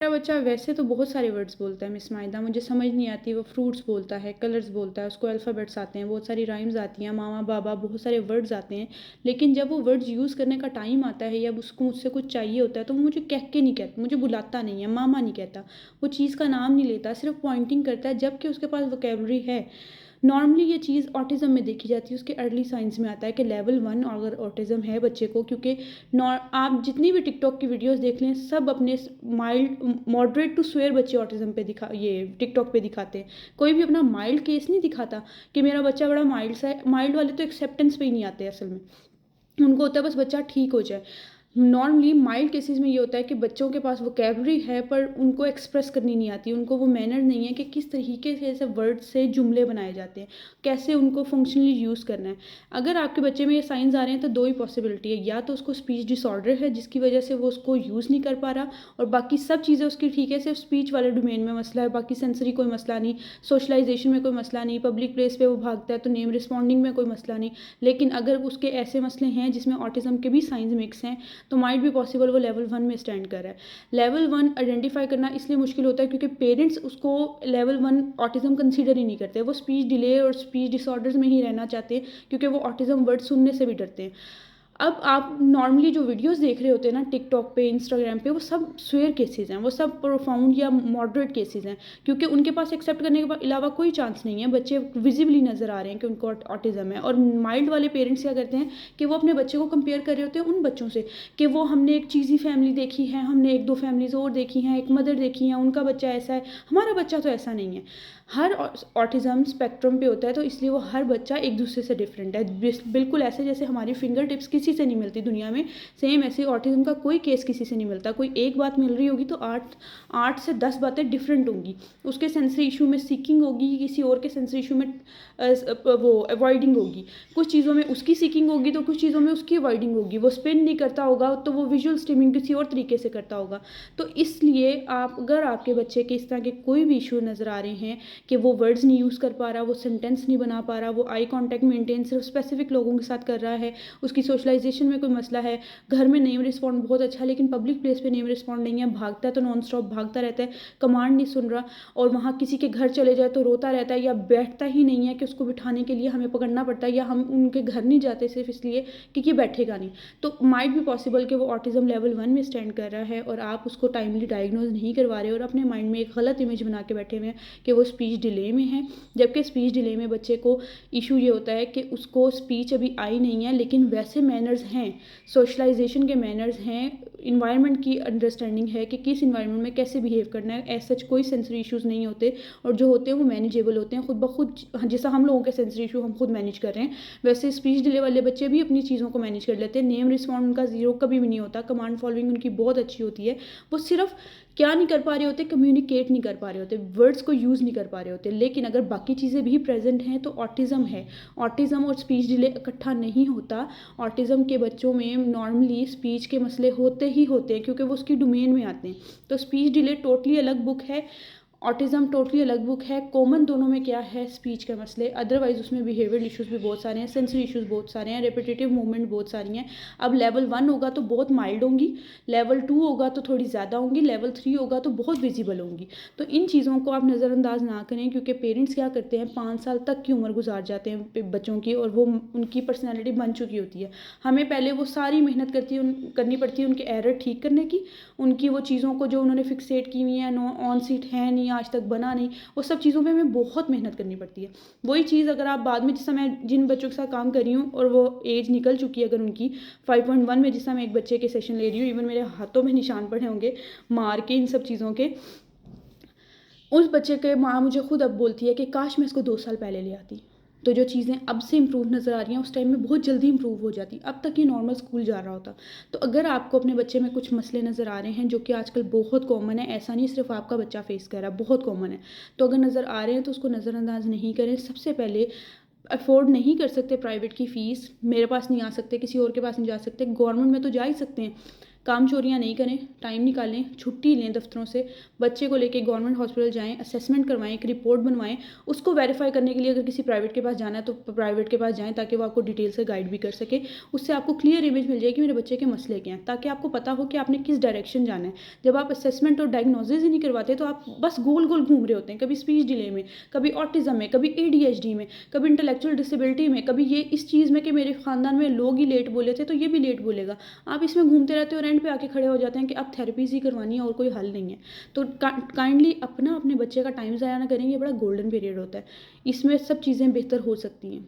मेरा बच्चा वैसे तो बहुत सारे वर्ड्स बोलता है मिस माहिदा, मुझे समझ नहीं आती। वो फ्रूट्स बोलता है, कलर्स बोलता है, उसको अल्फ़ाबेट्स आते हैं, बहुत सारी राइम्स आती हैं, मामा, बाबा, बहुत सारे वर्ड्स आते हैं। लेकिन जब वो वर्ड्स यूज़ करने का टाइम आता है या उसको मुझसे कुछ चाहिए होता है, तो वो मुझे कह के नहीं कहता, मुझे बुलाता नहीं है, मामा नहीं कहता। वो चीज़ का नाम नहीं लेता, सिर्फ़ पॉइंटिंग करता है, जबकि उसके पास वोकैब्युलरी है। नॉर्मली ये चीज़ ऑटिज़्म में देखी जाती है, उसके अर्ली साइंस में आता है कि लेवल 1 अगर ऑटिज़्म है बच्चे को, क्योंकि नॉर आप जितनी भी टिकटॉक की वीडियोज़ देख लें, सब अपने माइल्ड मॉडरेट टू स्वेयर बच्चे ऑटिज़्म पे ये टिकटॉक पे दिखाते हैं। कोई भी अपना माइल्ड केस नहीं दिखाता कि मेरा बच्चा बड़ा माइल्ड सा है। माइल्ड वाले तो एक्सेप्टेंस पे ही नहीं आते असल में। उनको होता है बस बच्चा ठीक हो जाए। नॉर्मली माइल्ड केसेस में ये होता है कि बच्चों के पास वोकैब्युलरी है पर उनको एक्सप्रेस करनी नहीं आती, उनको वो मैनर नहीं है कि किस तरीके से ऐसे वर्ड से जुमले बनाए जाते हैं, कैसे उनको फंक्शनली यूज़ करना है। अगर आपके बच्चे में ये साइंस आ रहे हैं तो दो ही पॉसिबिलिटी है, या तो उसको स्पीच डिसऑर्डर है जिसकी वजह से वो उसको यूज़ नहीं कर पा रहा, और बाकी सब चीज़ें उसकी ठीक है, सिर्फ स्पीच वाले डोमेन में मसला है, बाकी सेंसरी कोई मसला नहीं, सोशलाइजेशन में कोई मसला नहीं, पब्लिक प्लेस पे वो भागता है तो नेम रिस्पॉन्डिंग में कोई मसला नहीं। लेकिन अगर उसके ऐसे मसले हैं जिसमें ऑटिज़म के भी साइंस मिक्स हैं, तो माइट भी पॉसिबल वो लेवल 1 में स्टैंड कर रहा है। लेवल 1 आइडेंटिफाई करना इसलिए मुश्किल होता है क्योंकि पेरेंट्स उसको लेवल 1 ऑटिज़म कंसीडर ही नहीं करते। वो स्पीच डिले और स्पीच डिसऑर्डर्स में ही रहना चाहते हैं, क्योंकि वो ऑटिज़म वर्ड सुनने से भी डरते हैं। अब आप नॉर्मली जो वीडियोज़ देख रहे होते हैं ना टिकटॉक पे, इंस्टाग्राम पे, वो सब स्वेयर केसेज़ हैं, वो सब प्रोफाउंड या मॉडरेट केसेज़ हैं, क्योंकि उनके पास एक्सेप्ट करने के अलावा कोई चांस नहीं है। बच्चे विजिबली नज़र आ रहे हैं कि उनको ऑटिज़म है। और माइल्ड वाले पेरेंट्स क्या करते हैं कि वो अपने बच्चे को कंपेयर कर रहे होते हैं उन बच्चों से, कि वो हमने एक चीज़ी फैमिली देखी है, हमने 1-2 फैमिलीज़ और देखी हैं, एक मदर देखी है, उनका बच्चा ऐसा है, हमारा बच्चा तो ऐसा नहीं है। हर ऑटिज़म स्पेक्ट्रम पे होता है, तो इसलिए वो हर बच्चा एक दूसरे से डिफरेंट है। बिल्कुल ऐसे जैसे हमारी फिंगर टिप्स किसी से नहीं मिलती दुनिया में, सेम ऐसे ऑटिज़म का कोई केस किसी से नहीं मिलता। कोई एक बात मिल रही होगी तो 8 से 10 बातें डिफरेंट होंगी। उसके सेंसरी इशू में सीकिंग होगी, किसी और के सेंसरी इशू में वो अवॉइडिंग होगी। कुछ चीज़ों में उसकी सीकिंग होगी तो कुछ चीज़ों में उसकी अवॉइडिंग होगी। वो स्पिन नहीं करता होगा तो वो विजुअल स्ट्रीमिंग किसी और तरीके से करता होगा। तो इसलिए आप अगर आपके बच्चे के इस तरह के कोई भी इशू नज़र आ रहे हैं कि वो वर्ड्स नहीं यूज़ कर पा रहा, वो सेंटेंस नहीं बना पा रहा, वो आई कॉन्टैक्ट मेंटेन सिर्फ स्पेसिफिक लोगों के साथ कर रहा है, उसकी सोशलाइजेशन में कोई मसला है, घर में नेम रिस्पॉन्ड बहुत अच्छा है लेकिन पब्लिक प्लेस पे नेम रिस्पॉन्ड नहीं है, भागता है तो नॉन स्टॉप भागता रहता है, कमांड नहीं सुन रहा, और वहाँ किसी के घर चले जाए तो रोता रहता है या बैठता ही नहीं है कि उसको बिठाने के लिए हमें पकड़ना पड़ता है, या हम उनके घर नहीं जाते सिर्फ इसलिए कि ये बैठेगा नहीं। तो माइट भी पॉसिबल कि वो ऑटिज़म लेवल 1 में स्टैंड कर रहा है और आप उसको टाइमली डायग्नोज नहीं करवा रहे और अपने माइंड में एक गलत इमेज बना के बैठे हुए हैं कि वो स्पीच डिले में है। जबकि स्पीच डिले में बच्चे को इशू ये होता है कि उसको स्पीच अभी आई नहीं है लेकिन वैसे मैनर्स हैं, सोशलाइजेशन के मैनर्स हैं, इन्वायरमेंट की अंडरस्टैंडिंग है कि किस इन्वायरमेंट में कैसे बिहेव करना है। ऐसा सच कोई सेंसरी इश्यूज़ नहीं होते, और जो होते हैं वो मैनेजेबल होते हैं खुद ब खुद। जैसा हम लोगों के सेंसरी इशू हम खुद मैनेज कर रहे हैं, वैसे स्पीच डिले वाले बच्चे भी अपनी चीज़ों को मैनेज कर लेते हैं। नेम रिस्पॉन्ड उनका ज़ीरो कभी भी नहीं होता, कमांड फॉलोइंग उनकी बहुत अच्छी होती है। वो सिर्फ क्या नहीं कर पा रहे होते, कम्युनिकेट नहीं कर पा रहे होते, वर्ड्स को यूज़ नहीं कर पा रहे होते। लेकिन अगर बाकी चीज़ें भी प्रेजेंट हैं तो ऑटिज़म है। ऑटिज़म और स्पीच डिले इकट्ठा नहीं होता। ऑटिज़म के बच्चों में नॉर्मली स्पीच के मसले होते ही होते हैं क्योंकि वो उसकी डोमेन में आते हैं। तो स्पीच डिले टोटली अलग बुक है, ऑटिज़म टोटली अलग बुक है। कॉमन दोनों में क्या है, स्पीच के मसले, अदरवाइज उसमें बिहेवियरल इश्यूज़ भी बहुत सारे हैं, सेंसरी इश्यूज़ बहुत सारे हैं, रेपिटेटिव मूवमेंट बहुत सारी हैं। अब लेवल 1 होगा तो बहुत माइल्ड होंगी, लेवल 2 होगा तो थोड़ी ज़्यादा होंगी, लेवल 3 होगा तो बहुत विजिबल होंगी। तो इन चीज़ों को आप नज़रअंदाज ना करें, क्योंकि पेरेंट्स क्या करते हैं 5 साल तक की उम्र गुजार जाते हैं बच्चों की, और वो उनकी पर्सनैलिटी बन चुकी होती है। हमें पहले वो सारी मेहनत करनी पड़ती है उनके एरर ठीक करने की, उनकी वो चीज़ों को जो उन्होंने फिक्सेट की हुई हैं, ऑन सीट है नहीं, आज तक बना नहीं, वो सब चीज़ों पे हमें बहुत मेहनत करनी पड़ती है। वही चीज़ अगर आप बाद में, जिस समय जिन बच्चों के साथ काम कर रही हूँ और वो एज निकल चुकी है, अगर उनकी 5.1 में जिस समय एक बच्चे के सेशन ले रही हूँ, इवन मेरे हाथों में निशान पड़े होंगे मार के इन सब चीज़ों के, उस बच्चे के माँ मुझे खुद अब बोलती है कि काश मैं इसको 2 साल पहले ले आती। तो जो चीज़ें अब से इम्प्रूव नज़र आ रही हैं, उस टाइम में बहुत जल्दी इम्प्रूव हो जाती। अब तक ये नॉर्मल स्कूल जा रहा होता। तो अगर आपको अपने बच्चे में कुछ मसले नज़र आ रहे हैं, जो कि आजकल बहुत कॉमन है, ऐसा नहीं सिर्फ़ आपका बच्चा फेस कर रहा है, बहुत कॉमन है। तो अगर नज़र आ रहे हैं तो उसको नज़रअंदाज नहीं करें। सबसे पहले अफ़ोर्ड नहीं कर सकते प्राइवेट की फ़ीस, मेरे पास नहीं आ सकते, किसी और के पास नहीं जा सकते, गवर्नमेंट में तो जा ही सकते हैं। काम चोरियाँ नहीं करें, टाइम निकालें, छुट्टी लें दफ्तरों से, बच्चे को लेके गवर्नमेंट हॉस्पिटल जाएँ, असेसमेंट करवाएँ, एक रिपोर्ट बनवाएँ, उसको वेरीफ़ाई करने के लिए अगर किसी प्राइवेट के पास जाना है तो प्राइवेट के पास जाएँ ताकि वो आपको डिटेल से गाइड भी कर सके। उससे आपको क्लियर इमेज मिल जाएगी कि मेरे बच्चे के मसले क्या हैं, ताकि आपको पता हो कि आपने किस डायरेक्शन जाना है। जब आप असेसमेंट और डायग्नोसिस ही नहीं करवाते तो आप बस गोल-गोल घूम रहे होते हैं, कभी स्पीच डिले में, कभी ऑटिज़्म में, कभी एडीएचडी में, कभी इंटेलेक्चुअल डिसेबिलिटी में, कभी ये इस चीज़ में कि मेरे ख़ानदान में लोग ही लेट बोले थे तो ये भी लेट बोलेगा। आप इसमें घूमते रहते हो और एंड पे आके खड़े हो जाते हैं कि अब थेरेपीज़ ही करवानी है और कोई हल नहीं है। तो काइंडली अपने बच्चे का टाइम ज़ाया ना करें, ये बड़ा गोल्डन पीरियड होता है। इसमें सब चीज़ें बेहतर हो सकती हैं।